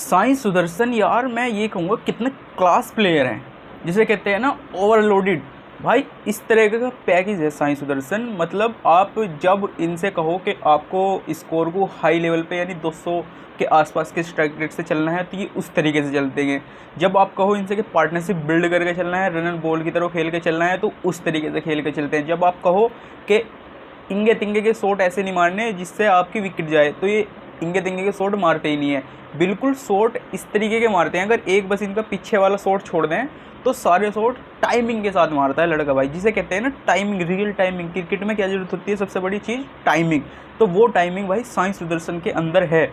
साई सुदर्शन यार मैं ये कहूँगा कितने क्लास प्लेयर हैं, जिसे कहते हैं ना ओवरलोडेड। भाई इस तरह का पैकेज है साई सुदर्शन। मतलब आप जब इनसे कहो कि आपको स्कोर को हाई लेवल पे यानी 200 के आसपास के स्ट्राइक रेट से चलना है तो ये उस तरीके से चलते हैं। जब आप कहो इनसे कि पार्टनरशिप बिल्ड करके चलना है, रन एंड बॉल की तरह खेल के चलना है, तो उस तरीके से खेल के चलते हैं। जब आप कहो कि इंगे तिंगे के शॉट ऐसे नहीं मारने जिससे आपकी विकेट जाए, तो ये इंगे तिंगे के शॉट मारते ही नहीं है। बिल्कुल शॉट इस तरीके के मारते हैं, अगर एक बस इनका पीछे वाला शॉट छोड़ दें तो सारे शॉट टाइमिंग के साथ मारता है लड़का भाई, जिसे कहते हैं ना टाइमिंग, रियल टाइमिंग। क्रिकेट में क्या जरूरत होती है, सबसे बड़ी चीज़ टाइमिंग। तो वो टाइमिंग भाई साई सुदर्शन के अंदर है,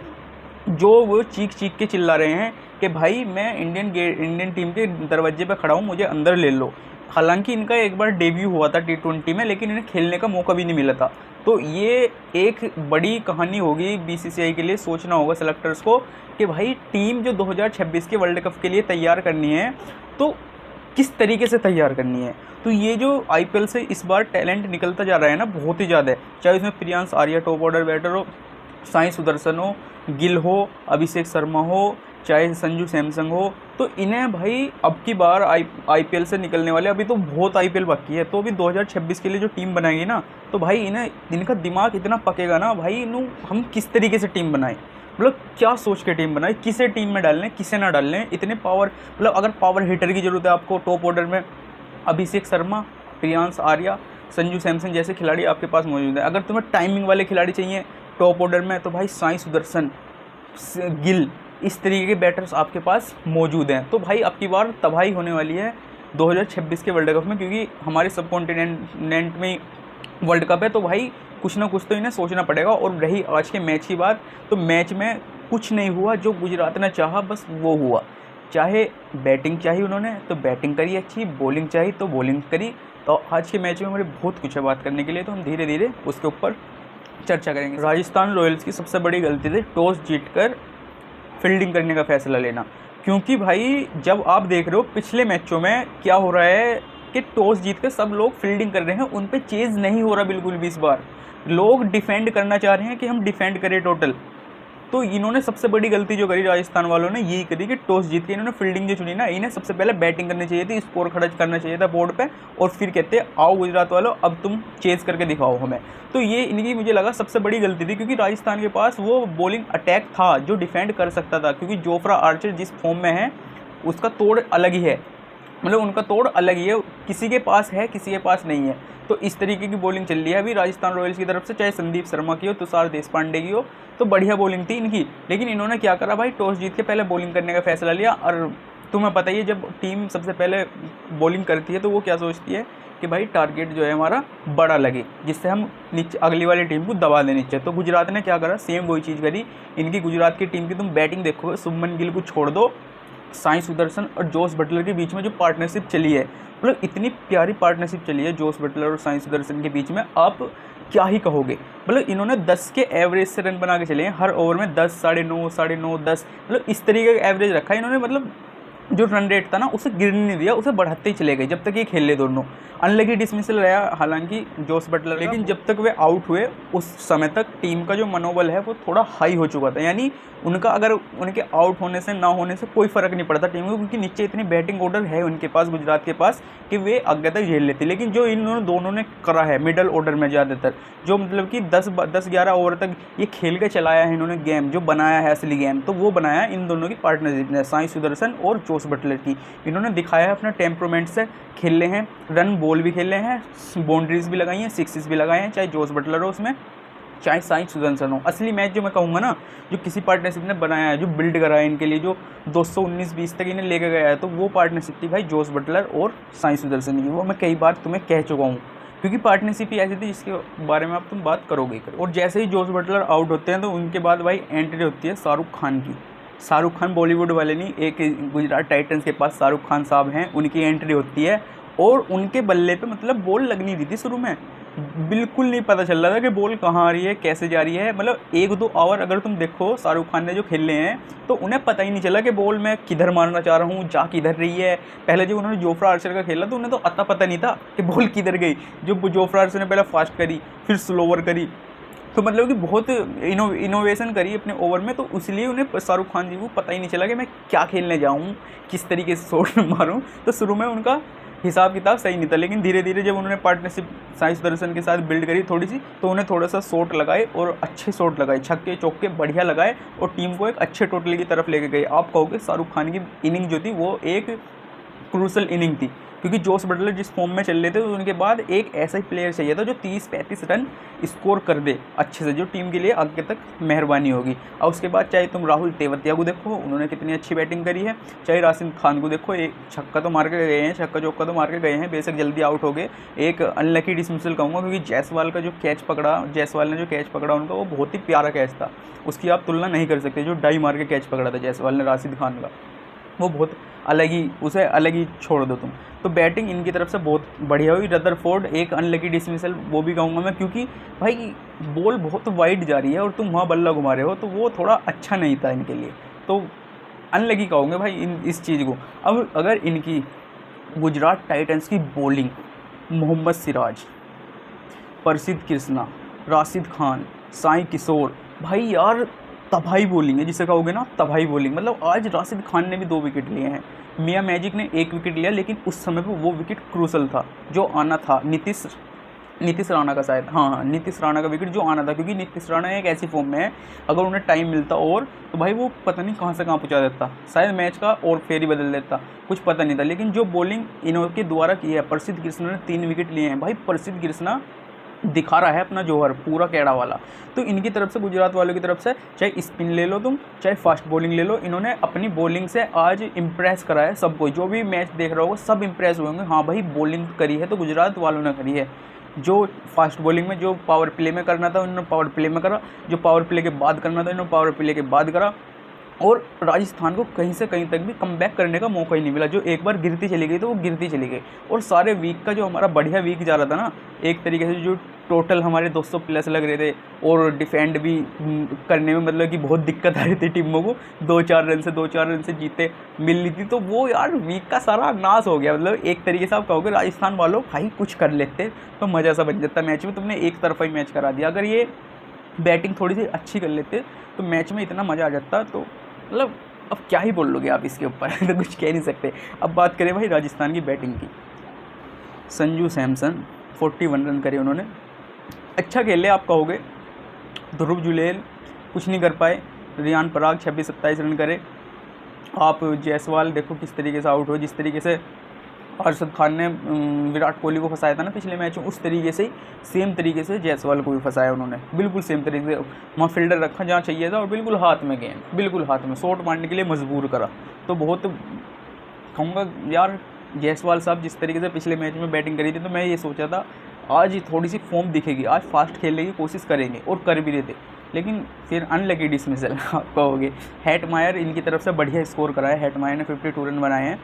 जो वो चीख चीख के चिल्ला रहे हैं कि भाई मैं इंडियन टीम के दरवाजे पे खड़ा हूँ, मुझे अंदर ले लो। हालांकि इनका एक बार डेब्यू हुआ था T20 में, लेकिन इन्हें खेलने का मौका भी नहीं मिला था। तो ये एक बड़ी कहानी होगी BCCI के लिए। सोचना होगा सेलेक्टर्स को कि भाई टीम जो 2026 के वर्ल्ड कप के लिए तैयार करनी है तो किस तरीके से तैयार करनी है। तो ये जो IPL से इस बार टैलेंट निकलता जा रहा है ना, बहुत ही ज़्यादा है। चाहे उसमें Priyansh Arya top order batter हो, साई सुदर्शन हो, गिल हो, अभिषेक शर्मा हो, चाहे संजू सैमसंग हो, तो इन्हें भाई अब की बार IPL से निकलने वाले, अभी तो बहुत IPL बाकी है, तो अभी 2026 के लिए जो टीम बनाएगी ना, तो भाई इन्हें इनका दिमाग इतना पकेगा ना भाई, हम किस तरीके से टीम बनाएं, मतलब क्या सोच के टीम बनाए, किसे टीम में डालने किसे ना डालने। इतने पावर, मतलब अगर पावर हिटर की ज़रूरत है आपको टॉप ऑर्डर में, अभिषेक शर्मा, प्रियांश आर्या, संजू सैमसन जैसे खिलाड़ी आपके पास मौजूद है। अगर तुम्हें टाइमिंग वाले खिलाड़ी चाहिए टॉप ऑर्डर में, तो भाई साई सुदर्शन, गिल, इस तरीके के बैटर्स आपके पास मौजूद हैं। तो भाई अब की बार तबाही होने वाली है 2026 के वर्ल्ड कप में, क्योंकि हमारे सब कॉन्टिनेंट में वर्ल्ड कप है। तो भाई कुछ ना कुछ तो इन्हें सोचना पड़ेगा। और रही आज के मैच की बात, तो मैच में कुछ नहीं हुआ जो गुजरात ने चाहा, बस वो हुआ। चाहे बैटिंग चाहिए उन्होंने तो बैटिंग करी अच्छी, बॉलिंग चाहिए तो बॉलिंग करी। तो आज के मैच में हमारे बहुत कुछ है बात करने के लिए, तो हम धीरे धीरे उसके ऊपर चर्चा करेंगे। राजस्थान रॉयल्स की सबसे बड़ी गलती थी टॉस जीतकर फील्डिंग करने का फैसला लेना। क्योंकि भाई जब आप देख रहे हो पिछले मैचों में क्या हो रहा है कि टॉस जीत कर सब लोग फील्डिंग कर रहे हैं, उन पे चेज़ नहीं हो रहा बिल्कुल भी। इस बार लोग डिफेंड करना चाह रहे हैं कि हम डिफेंड करें टोटल। तो इन्होंने सबसे बड़ी गलती जो करी राजस्थान वालों ने, यही करी कि टॉस जीत के इन्होंने फील्डिंग जो चुनी ना, इन्हें सबसे पहले बैटिंग करनी चाहिए थी, स्कोर खर्च करना चाहिए था बोर्ड पे, और फिर कहते आओ गुजरात वालों अब तुम चेज़ करके दिखाओ हमें। तो ये इनकी मुझे लगा सबसे बड़ी गलती थी, क्योंकि राजस्थान के पास वो बॉलिंग अटैक था जो डिफेंड कर सकता था। क्योंकि जोफ्रा आर्चर जिस फॉर्म में है उसका तोड़ अलग ही है, मतलब उनका तोड़ अलग ही है, किसी के पास है किसी के पास नहीं है। तो इस तरीके की बॉलिंग चल रही है अभी राजस्थान रॉयल्स की तरफ से, चाहे संदीप शर्मा की हो, तुषार देशपांडे की हो, तो बढ़िया बॉलिंग थी इनकी। लेकिन इन्होंने क्या करा भाई, टॉस जीत के पहले बॉलिंग करने का फैसला लिया। और तुम्हें पता ही है जब टीम सबसे पहले बॉलिंग करती है तो वो क्या सोचती है कि भाई टारगेट जो है हमारा बड़ा लगे, जिससे हम नीचे अगली वाली टीम को दबा दें नीचे। तो गुजरात ने क्या करा, सेम वही चीज़ करी इनकी। गुजरात की टीम की तुम बैटिंग देखोगे, शुभमन गिल को छोड़ दो, साई सुदर्शन और जोस बटलर के बीच में जो पार्टनरशिप चली है, मतलब इतनी प्यारी पार्टनरशिप चली है जोस बटलर और साई सुदर्शन के बीच में, आप क्या ही कहोगे। मतलब इन्होंने 10 के एवरेज से रन बना के चले हैं, हर ओवर में 10, 9.5, 9.5, 10, मतलब इस तरीके का एवरेज रखा है इन्होंने। मतलब जो रन रेट था ना उसे गिरने नहीं दिया, उसे बढ़ाते ही चले गए जब तक ये खेल ले दोनों। अनलकी डिसमिसल रहा हालांकि जोस बटलर, लेकिन जब तक वे आउट हुए उस समय तक टीम का जो मनोबल है वो थोड़ा हाई हो चुका था। यानी उनका अगर उनके आउट होने से ना होने से कोई फ़र्क नहीं पड़ता टीम को, क्योंकि नीचे इतनी बैटिंग ऑर्डर है उनके पास, गुजरात के पास, कि वे आगे तक झेल लेती। लेकिन जो इन दोनों ने करा है मिडल ऑर्डर में ज़्यादातर, जो मतलब कि 10-11 ओवर तक ये खेल के चलाया है इन्होंने गेम, जो बनाया है असली गेम, तो वो बनाया इन दोनों की पार्टनरशिप ने, साई सुदर्शन और जोस बटलर की। इन्होंने दिखाया है अपना टेम्परामेंट से खेले हैं, रन बॉल भी खेले हैं, बाउंड्रीज भी लगाई हैं, सिक्सेस भी लगाए हैं, चाहे जोस बटलर हो उसमें, चाहे साई सुदर्शन हो। असली मैच जो मैं कहूँगा ना, जो किसी पार्टनरशिप ने बनाया है, जो बिल्ड करा है इनके लिए, जो 219-20 तक इन्हें लेके गया है, तो वो पार्टनरशिप थी भाई जोस बटलर और साई सुदर्शन की। वो मैं कई बार तुम्हें कह चुका हूँ, क्योंकि पार्टनरशिप ही ऐसी थी जिसके बारे में आप तुम बात करोगे। और जैसे ही जोस बटलर आउट होते हैं तो उनके बाद भाई एंट्री होती है शाहरुख खान की। शाहरुख खान बॉलीवुड वाले नहीं, एक गुजरात टाइटंस के पास शाहरुख खान साहब हैं, उनकी एंट्री होती है। और उनके बल्ले पे मतलब बॉल लग नहीं रही थी शुरू में, बिल्कुल नहीं पता चल रहा था कि बॉल कहाँ आ रही है, कैसे जा रही है। मतलब 1-2 ओवर अगर तुम देखो शाहरुख खान ने जो खेले हैं, तो उन्हें पता ही नहीं चला कि बॉल मैं किधर मारना चाह रहा हूँ, जा किधर रही है। पहले जो उन्होंने जोफ्रा आर्चर का खेला तो उन्हें तो अता पता नहीं था कि बॉल किधर गई। जो जोफ्रा आर्चर ने पहले फास्ट करी, फिर स्लोवर करी, तो मतलब कि बहुत इनोवेशन करी अपने ओवर में, तो इसलिए उन्हें शाहरुख खान जी को पता ही नहीं चला कि मैं क्या खेलने जाऊँ, किस तरीके से शॉट मारूँ। तो शुरू में उनका हिसाब किताब सही नहीं था, लेकिन धीरे धीरे जब उन्होंने पार्टनरशिप साई सुदर्शन के साथ बिल्ड करी थोड़ी सी, तो उन्हें थोड़ा सा शॉट लगाए और अच्छे शॉट लगाए, छक्के चौके बढ़िया लगाए और टीम को एक अच्छे टोटल की तरफ लेके गए। आप कहोगे शाहरुख खान की इनिंग जो थी वो एक क्रूशल इनिंग थी, क्योंकि जोस बटलर जिस फॉर्म में चल रहे थे, तो उनके बाद एक ऐसा ही प्लेयर चाहिए था जो 30-35 रन स्कोर कर दे अच्छे से, जो टीम के लिए आगे तक मेहरबानी होगी। और उसके बाद चाहे तुम राहुल तेवतिया को देखो, उन्होंने कितनी अच्छी बैटिंग करी है, चाहे राशिद खान को देखो, एक छक्का तो मार के गए हैं, छक्का चौका तो मार के गए हैं, बेशक जल्दी आउट हो गए। एक अनलकी डिसमिसल कहूँगा, क्योंकि जायसवाल का जो कैच पकड़ा, जायसवाल ने जो कैच पकड़ा उनका, वो बहुत ही प्यारा कैच था, उसकी आप तुलना नहीं कर सकते। जो डाई मार के कैच पकड़ा था जायसवाल ने राशिद खान का, वो बहुत अलग ही, उसे अलग ही छोड़ दो तुम। तो बैटिंग इनकी तरफ से बहुत बढ़िया हुई। रदरफोर्ड एक अनलकी डिसमिसल वो भी कहूँगा मैं, क्योंकि भाई बॉल बहुत वाइड जा रही है और तुम वहाँ बल्ला घुमा रहे हो, तो वो थोड़ा अच्छा नहीं था इनके लिए, तो अनलकी कहूँगे भाई इस चीज़ को। अब अगर इनकी गुजरात टाइटंस की बॉलिंग, मोहम्मद सिराज, प्रसिद्ध कृष्णा, राशिद खान, साई किशोर, भाई यार तबाही बॉलिंग है जिसे कहोगे ना, तबाही बॉलिंग। मतलब आज राशिद खान ने भी 2 विकेट लिए हैं, मियां मैजिक ने 1 विकेट लिया, लेकिन उस समय पे वो विकेट क्रूशल था जो आना था। नीतीश राणा का शायद, हाँ नीतीश राणा का विकेट जो आना था, क्योंकि नीतीश राणा एक ऐसी फॉर्म में है, अगर उन्हें टाइम मिलता और तो भाई वो पता नहीं कहाँ से कहाँ पहुँचा देता, शायद मैच का और फेर ही बदल देता, कुछ पता नहीं था। लेकिन जो बॉलिंग इनके द्वारा की है, प्रसिद्ध कृष्णा ने 3 विकेट लिए हैं। भाई प्रसिद्ध कृष्णा दिखा रहा है अपना जौहर पूरा कैड़ा वाला। तो इनकी तरफ से, गुजरात वालों की तरफ से, चाहे स्पिन ले लो तुम, चाहे फास्ट बॉलिंग ले लो, इन्होंने अपनी बॉलिंग से आज इम्प्रेस करा है सबको। जो भी मैच देख रहा होगा सब इम्प्रेस हुए होंगे, हाँ भाई बॉलिंग करी है तो गुजरात वालों ने करी है। जो फास्ट बॉलिंग में, जो पावर प्ले में करना था उन्होंने पावर प्ले में करा, जो पावर प्ले के बाद करना था उन्होंने पावर प्ले के बाद करा, और राजस्थान को कहीं से कहीं तक भी कमबैक करने का मौका ही नहीं मिला। जो एक बार गिरती चली गई तो वो गिरती चली गई। और सारे वीक का जो हमारा बढ़िया वीक जा रहा था ना, एक तरीके से जो टोटल हमारे 200 प्लस लग रहे थे, और डिफेंड भी करने में मतलब कि बहुत दिक्कत आ रही थी टीमों को, 2-4 रन से जीते मिल रही थी, तो वो यार वीक का सारा नाश हो गया। मतलब एक तरीके से आप कहोगे राजस्थान वालों भाई कुछ कर लेते तो मज़ा सा बन जाता मैच में, तुमने एक तरफा ही मैच करा दिया। अगर ये बैटिंग थोड़ी सी अच्छी कर लेते तो मैच में इतना मज़ा आ जाता। तो मतलब अब क्या ही बोल लोगे आप इसके ऊपर तो कुछ कह नहीं सकते। अब बात करें भाई राजस्थान की बैटिंग की, संजू सैमसन 41 रन करे उन्होंने, अच्छा खेले आप कहोगे। ध्रुव जुलेल कुछ नहीं कर पाए, रियान पराग 26-27 रन करे। आप जायसवाल देखो किस तरीके से आउट हुए, जिस तरीके से अरशद खान ने विराट कोहली को फंसाया था ना पिछले मैच में, उस तरीके से ही सेम तरीके से जायसवाल को भी फंसाया उन्होंने, बिल्कुल सेम तरीके से। वहाँ फील्डर रखा जहाँ चाहिए था और बिल्कुल हाथ में गेंद, बिल्कुल हाथ में शॉट मारने के लिए मजबूर करा। तो बहुत कहूँगा यार जायसवाल साहब जिस तरीके से पिछले मैच में बैटिंग करी थी, तो मैं ये सोचा था आज थोड़ी सी फॉर्म दिखेगी, आज फास्ट खेलने की कोशिश करेंगे, और कर भी रहे थे। लेकिन फिर अनलकी डिसमिसल आप कहोगे। हेटमायर इनकी तरफ से बढ़िया स्कोर कराया, हेटमायर ने 52 रन बनाए हैं,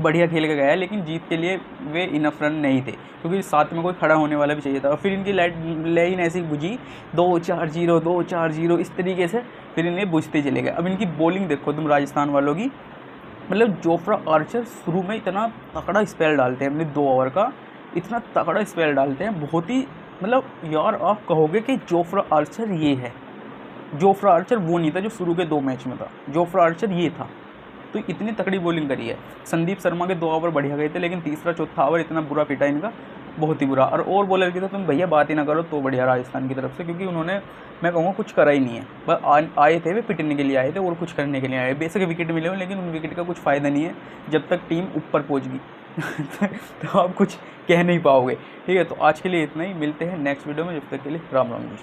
बढ़िया खेल के गया है, लेकिन जीत के लिए वे इनफ रन नहीं थे, क्योंकि साथ में कोई खड़ा होने वाला भी चाहिए था। और फिर इनकी लाइन ऐसी बुझी 2-4-0 2-4-0 इस तरीके से, फिर इन्हें बुझते चले गए। अब इनकी बॉलिंग देखो तुम राजस्थान वालों की, मतलब जोफ्रा आर्चर शुरू में इतना तकड़ा स्पेल डालते हैं, अपने 2 ओवर का इतना तकड़ा स्पेल डालते हैं, बहुत ही मतलब यार आप कहोगे कि जोफ्रा आर्चर ये है। जोफ्रा आर्चर वो नहीं था जो शुरू के 2 मैच में था, जोफ्रा आर्चर ये था। तो इतनी तकड़ी बॉलिंग करी है। संदीप शर्मा के 2 ओवर बढ़िया गए थे, लेकिन तीसरा चौथा ओवर इतना बुरा पिटा इनका, बहुत ही बुरा। और बॉलर की तो तुम भैया बात ही ना करो, तो बढ़िया राजस्थान की तरफ से, क्योंकि उन्होंने मैं कहूँगा कुछ करा ही नहीं है। बस आए थे वे पिटने के लिए आए थे और कुछ करने के लिए आए। बेशक विकेट मिले हो, लेकिन उन विकेट का कुछ फ़ायदा नहीं है जब तक टीम ऊपर पहुँच गई तो आप कुछ कह नहीं पाओगे। ठीक है, तो आज के लिए इतना ही, मिलते हैं नेक्स्ट वीडियो में, जब तक के लिए राम राम जी।